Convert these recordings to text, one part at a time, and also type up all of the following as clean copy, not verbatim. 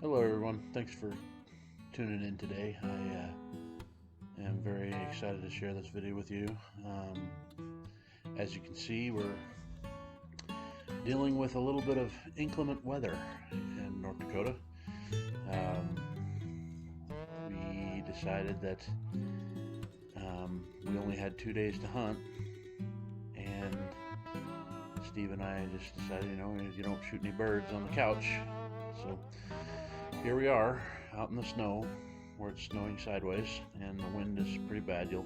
Hello everyone, thanks for tuning in today. I am very excited to share this video with you. As you can see, we're dealing with a little bit of inclement weather in North Dakota. We decided that we only had 2 days to hunt, and Steve and I just decided, you don't shoot any birds on the couch. So here we are out in the snow where it's snowing sideways and the wind is pretty bad. You'll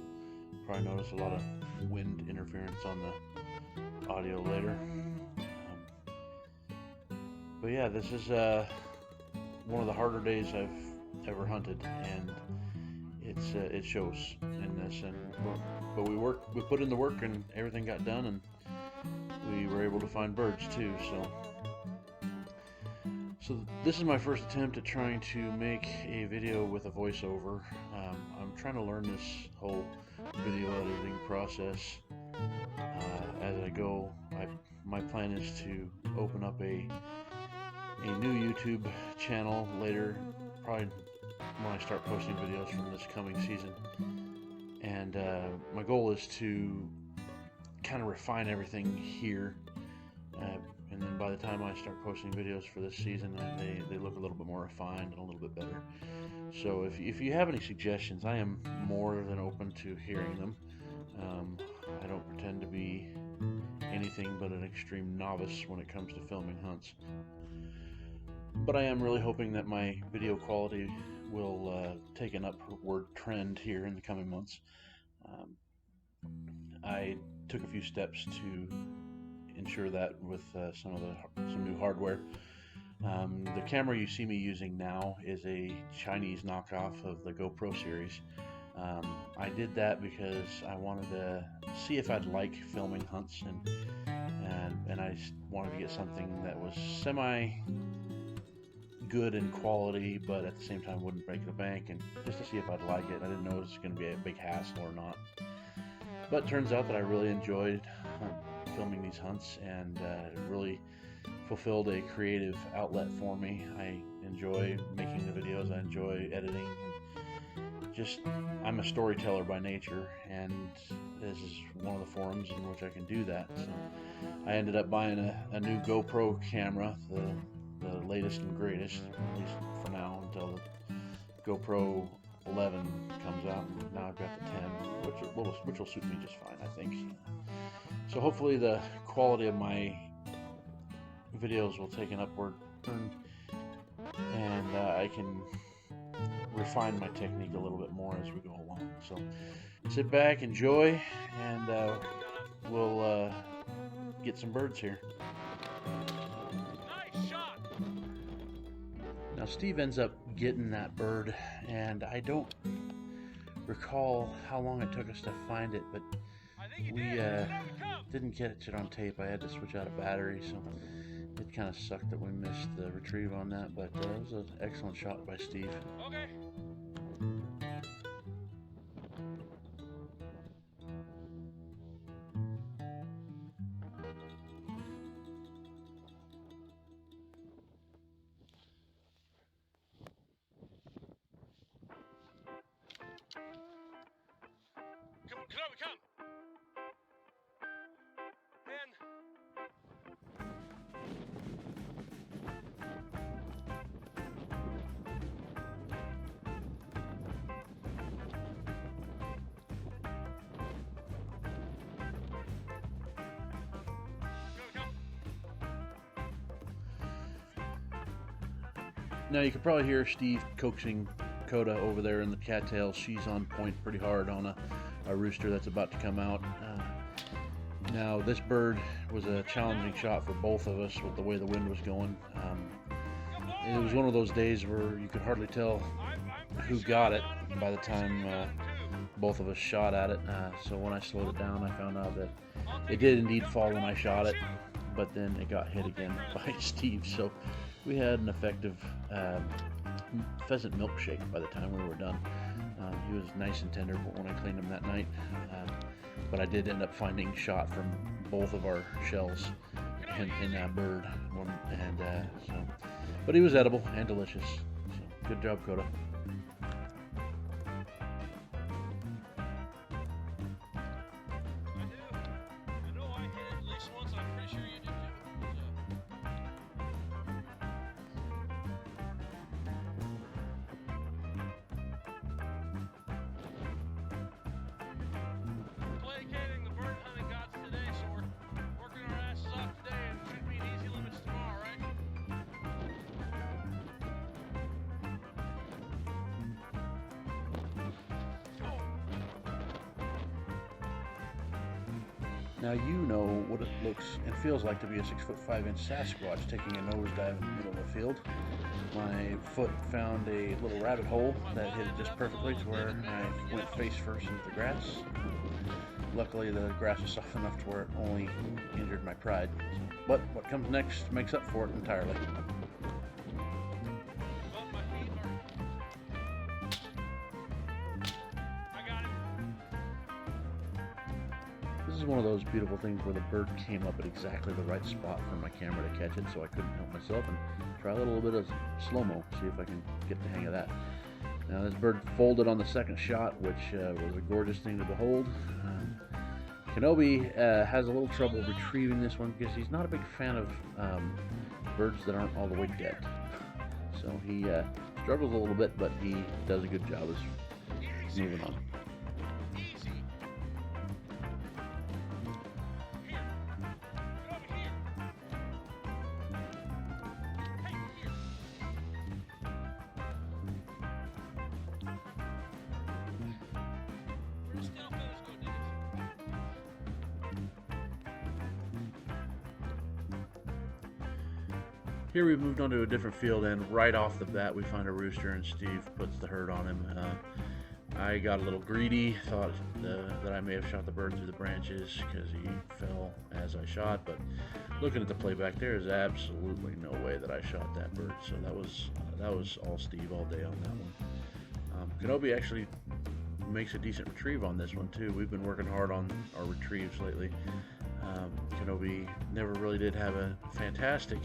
probably notice a lot of wind interference on the audio later. But yeah, this is one of the harder days I've ever hunted, and it shows in this. But we put in the work and everything got done, and we were able to find birds too. So this is my first attempt at trying to make a video with a voiceover. I'm trying to learn this whole video editing process as I go. My plan is to open up a new YouTube channel later, probably when I start posting videos from this coming season. And my goal is to kind of refine everything here. And then by the time I start posting videos for this season, they look a little bit more refined and a little bit better. So if you have any suggestions, I am more than open to hearing them. I don't pretend to be anything but an extreme novice when it comes to filming hunts. But I am really hoping that my video quality will take an upward trend here in the coming months. I took a few steps to ensure that with some new hardware. The camera you see me using now is a Chinese knockoff of the GoPro series. I did that because I wanted to see if I'd like filming hunts, and I wanted to get something that was semi good in quality, but at the same time wouldn't break the bank, and just to see if I'd like it. I didn't know it was going to be a big hassle or not. But it turns out that I really enjoyed filming these hunts, and it really fulfilled a creative outlet for me. I enjoy making the videos, I enjoy editing, and I'm a storyteller by nature, and this is one of the forums in which I can do that. So I ended up buying a new GoPro camera, the latest and greatest, at least for now, until the GoPro 11 comes out. And now I've got the 10, which will suit me just fine, I think. So hopefully the quality of my videos will take an upward turn, and I can refine my technique a little bit more as we go along. So sit back, enjoy, and we'll get some birds here. Nice shot. Now Steve ends up getting that bird, and I don't recall how long it took us to find it, but we didn't catch it on tape. I had to switch out a battery, so it kind of sucked that we missed the retrieve on that, but it was an excellent shot by Steve. Okay. Kenobi, come! Now you can probably hear Steve coaxing Kota over there in the cattails. She's on point pretty hard on a rooster that's about to come out. Now this bird was a challenging shot for both of us with the way the wind was going. It was one of those days where you could hardly tell who got it by the time both of us shot at it. So when I slowed it down, I found out that it did indeed fall when I shot it, but then it got hit again by Steve. So we had an effective pheasant milkshake by the time we were done. He was nice and tender when I cleaned him that night, but I did end up finding shot from both of our shells in that bird, him, and but he was edible and delicious. So good job, Kota. Now you know what it looks and feels like to be a 6'5" Sasquatch taking a nosedive in the middle of the field. My foot found a little rabbit hole that hit it just perfectly to where I went face first into the grass. Luckily the grass was soft enough to where it only injured my pride. But what comes next makes up for it entirely. This is one of those beautiful things where the bird came up at exactly the right spot for my camera to catch it, so I couldn't help myself and try a little bit of slow-mo, see if I can get the hang of that. Now this bird folded on the second shot, which was a gorgeous thing to behold. Kenobi has a little trouble retrieving this one because he's not a big fan of birds that aren't all the way dead. So he struggles a little bit, but he does a good job of moving on. Here we've moved on to a different field, and right off the bat we find a rooster, and Steve puts the hurt on him. I got a little greedy, thought that I may have shot the bird through the branches because he fell as I shot, but looking at the playback, there is absolutely no way that I shot that bird. So that was all Steve all day on that one. Kenobi actually makes a decent retrieve on this one too. We've been working hard on our retrieves lately. Kenobi never really did have a fantastic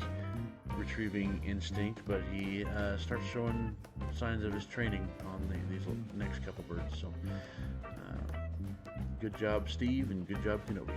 retrieving instinct, but he starts showing signs of his training on these next couple birds. So good job, Steve, and good job, Kenobi.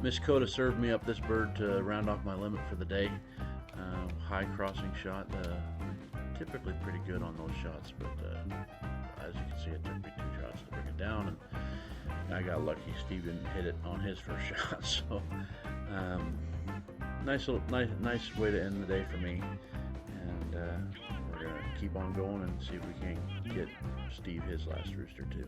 Miss Kota served me up this bird to round off my limit for the day. High crossing shot, typically pretty good on those shots, but as you can see, it took me 2 shots to bring it down, and I got lucky. Steve didn't hit it on his first shot, so nice way to end the day for me. And we're gonna keep on going and see if we can get Steve his last rooster too.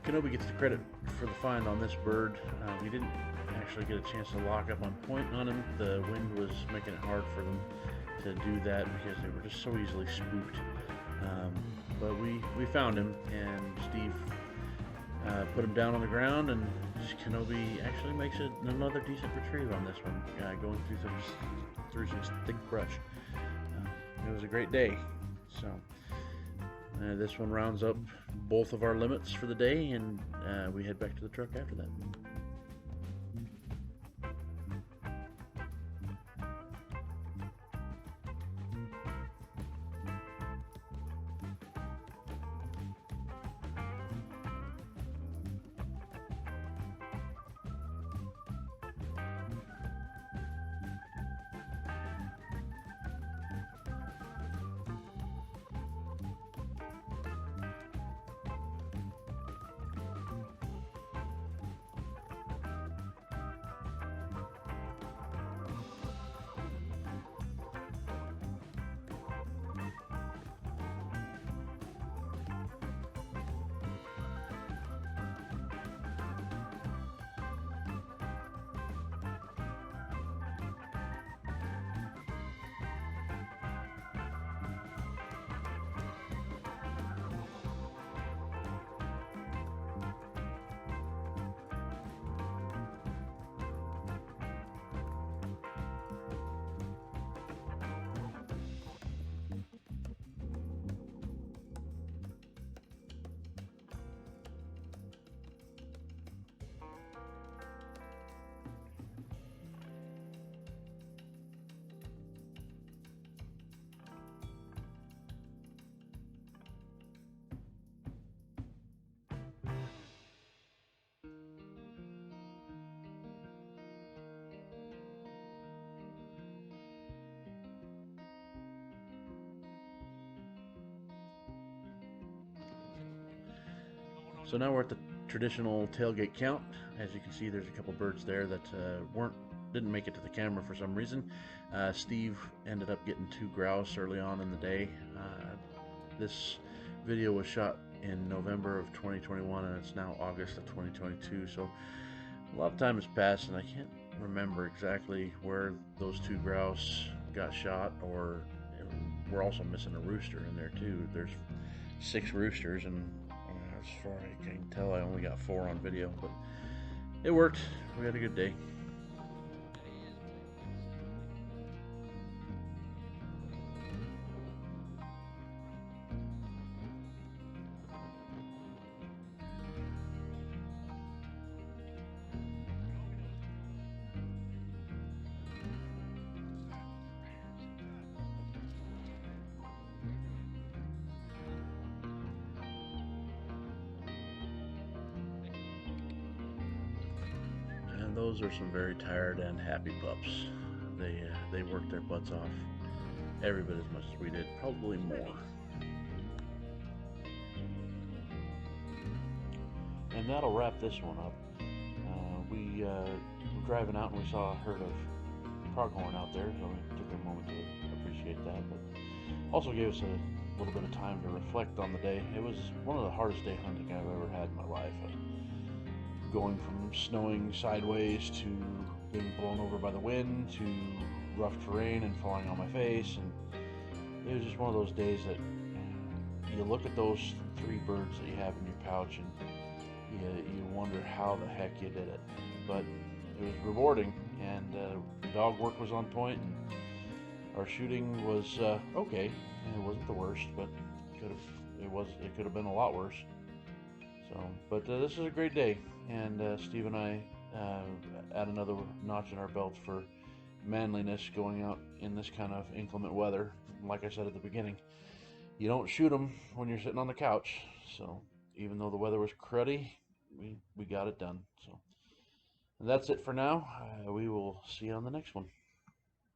Kenobi gets the credit for the find on this bird. We didn't actually get a chance to lock up on point on him. The wind was making it hard for them to do that because they were just so easily spooked. But we found him, and Steve put him down on the ground, and Kenobi actually makes another decent retrieve on this one, going through some thick brush. It was a great day. So this one rounds up both of our limits for the day, and we head back to the truck after that. So now we're at the traditional tailgate count. As you can see, there's a couple birds there that didn't make it to the camera for some reason. Steve ended up getting 2 grouse early on in the day. This video was shot in November of 2021 and it's now August of 2022, so a lot of time has passed and I can't remember exactly where those 2 grouse got shot, or we're also missing a rooster in there too. There's 6 roosters, and as far as I can tell I only got 4 on video, but it worked. We had a good day. And those are some very tired and happy pups. They worked their butts off every bit as much as we did, probably more. And that'll wrap this one up. We were driving out and we saw a herd of pronghorn out there, so we took a moment to appreciate that, but also gave us a little bit of time to reflect on the day. It was one of the hardest day hunting I've ever had in my life. Going from snowing sideways to being blown over by the wind to rough terrain and falling on my face, and it was just one of those days that you look at those 3 birds that you have in your pouch and you wonder how the heck you did it. But it was rewarding, and the dog work was on point, and our shooting was okay. It wasn't the worst, but it could have been a lot worse. So, but this is a great day, and Steve and I add another notch in our belt for manliness going out in this kind of inclement weather. Like I said at the beginning, you don't shoot them when you're sitting on the couch. So even though the weather was cruddy, we got it done. So and that's it for now. We will see you on the next one.